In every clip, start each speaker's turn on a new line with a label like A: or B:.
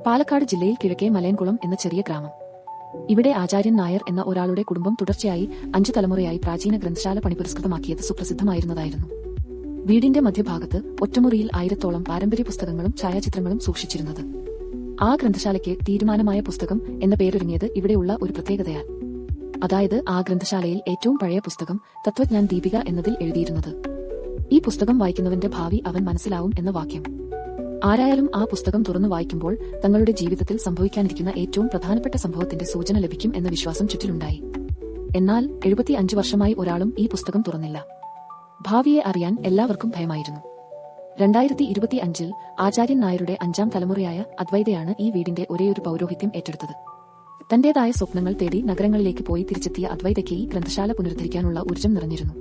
A: പാലക്കാട് ജില്ലയിൽ കിഴക്കേ മലയൻകുളം എന്ന ചെറിയ ഗ്രാമം. ഇവിടെ ആചാര്യൻ നായർ എന്ന ഒരാളുടെ കുടുംബം തുടർച്ചയായി 5 തലമുറയായി പ്രാചീന ഗ്രന്ഥശാല പണിപുരസ്കൃതമാക്കിയത് സുപ്രസിദ്ധമായിരുന്നതായിരുന്നു. വീടിന്റെ മധ്യഭാഗത്ത് ഒറ്റമുറിയിൽ 1000-ഓളം പാരമ്പര്യ പുസ്തകങ്ങളും ഛായാചിത്രങ്ങളും സൂക്ഷിച്ചിരുന്നത്. ആ ഗ്രന്ഥശാലയ്ക്ക് തീരുമാനമായ പുസ്തകം എന്ന പേരൊരുങ്ങിയത് ഇവിടെയുള്ള ഒരു പ്രത്യേകതയാൽ. അതായത് ആ ഗ്രന്ഥശാലയിൽ ഏറ്റവും പഴയ പുസ്തകം തത്വജ്ഞാൻ ദീപിക എന്നതിൽ എഴുതിയിരുന്നത് ഈ പുസ്തകം വായിക്കുന്നവന്റെ ഭാവി അവൻ മനസ്സിലാവും എന്ന വാക്യം. ആരായാലും ആ പുസ്തകം തുറന്നു വായിക്കുമ്പോൾ തങ്ങളുടെ ജീവിതത്തിൽ സംഭവിക്കാനിരിക്കുന്ന ഏറ്റവും പ്രധാനപ്പെട്ട സംഭവത്തിന്റെ സൂചന ലഭിക്കും എന്ന വിശ്വാസം ചുറ്റിലുണ്ടായി. എന്നാൽ 75 വർഷമായി ഒരാളും ഈ പുസ്തകം തുറന്നില്ല. ഭാവിയെ അറിയാൻ എല്ലാവർക്കും ഭയമായിരുന്നു. 2025-ൽ ആചാര്യൻ നായരുടെ 5ാം തലമുറയായ അദ്വൈതയാണ് ഈ വീടിന്റെ ഒരേയൊരു പൗരോഹിത്യം ഏറ്റെടുത്തത്. തന്റേതായ സ്വപ്നങ്ങൾ തേടി നഗരങ്ങളിലേക്ക് പോയി തിരിച്ചെത്തിയ അദ്വൈതയ്ക്ക് ഈ ഗ്രന്ഥശാല പുനരുദ്ധരിക്കാനുള്ള ഊർജ്ജം നിറഞ്ഞിരുന്നു.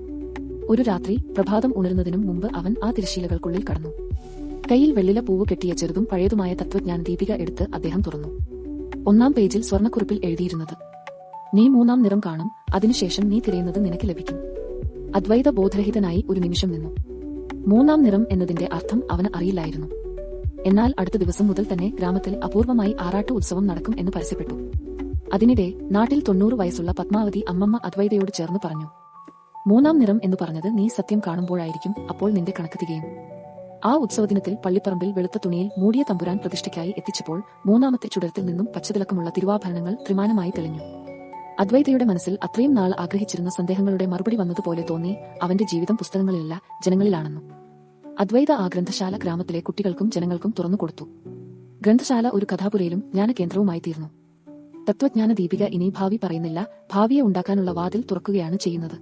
A: ഒരു രാത്രി പ്രഭാതം ഉണരുന്നതിനും മുമ്പ് അവൻ ആ തിരശ്ശീലകൾക്കുള്ളിൽ കടന്നു. കയ്യിൽ വെള്ളില പൂവ് കെട്ടിയ ചെറുതും പഴയതുമായ തത്വജ്ഞാൻ ദീപിക എടുത്ത് അദ്ദേഹം തുറന്നു. 1-ാം പേജിൽ സ്വർണ്ണക്കുറിപ്പിൽ എഴുതിയിരുന്നത്: നീ 3-ാം നിറം കാണും, അതിനുശേഷം നീ തിരയുന്നത് നിനക്ക് ലഭിക്കും. അദ്വൈത ബോധരഹിതനായി ഒരു നിമിഷം നിന്നു. 3-ാം നിറം എന്നതിന്റെ അർത്ഥം അവന് അറിയില്ലായിരുന്നു. എന്നാൽ അടുത്ത ദിവസം മുതൽ തന്നെ ഗ്രാമത്തിൽ അപൂർവമായി ആറാട്ട് ഉത്സവം നടക്കും എന്ന് പരസ്യപ്പെട്ടു. അതിനിടെ നാട്ടിൽ 90 വയസ്സുള്ള പത്മാവതി അമ്മമ്മ അദ്വൈതയോട് ചേർന്ന് പറഞ്ഞു: 3-ാം നിറം എന്ന് പറഞ്ഞത് നീ സത്യം കാണുമ്പോഴായിരിക്കും, അപ്പോൾ നിന്റെ കണക്ക് തികയും. ആ ഉത്സവദിനത്തിൽ പള്ളിപ്പറമ്പിൽ വെളുത്ത തുണിയിൽ മൂടിയ തമ്പുരാൻ പ്രതിഷ്ഠയ്ക്കായി എത്തിച്ചപ്പോൾ 3-ാമത്തെ ചുടരത്തിൽ നിന്നും പച്ചതിളക്കമുള്ള തിരുവാഭരണങ്ങൾ ത്രിമാനമായി തെളിഞ്ഞു. അദ്വൈതയുടെ മനസ്സിൽ അത്രയും നാൾ ആഗ്രഹിച്ചിരുന്ന സന്ദേഹങ്ങളുടെ മറുപടി വന്നതുപോലെ തോന്നി. അവന്റെ ജീവിതം പുസ്തകങ്ങളിലല്ല, ജനങ്ങളിലാണെന്നു. അദ്വൈത ആ ഗ്രന്ഥശാല ഗ്രാമത്തിലെ കുട്ടികൾക്കും ജനങ്ങൾക്കും തുറന്നുകൊടുത്തു. ഗ്രന്ഥശാല ഒരു കഥാപുരയിലും ജ്ഞാനകേന്ദ്രവുമായി തീർന്നു. തത്വജ്ഞാന ദീപിക ഇനി ഭാവി പറയുന്നില്ല, ഭാവിയെ ഉണ്ടാക്കാനുള്ള വാതിൽ തുറക്കുകയാണ് ചെയ്യുന്നത്.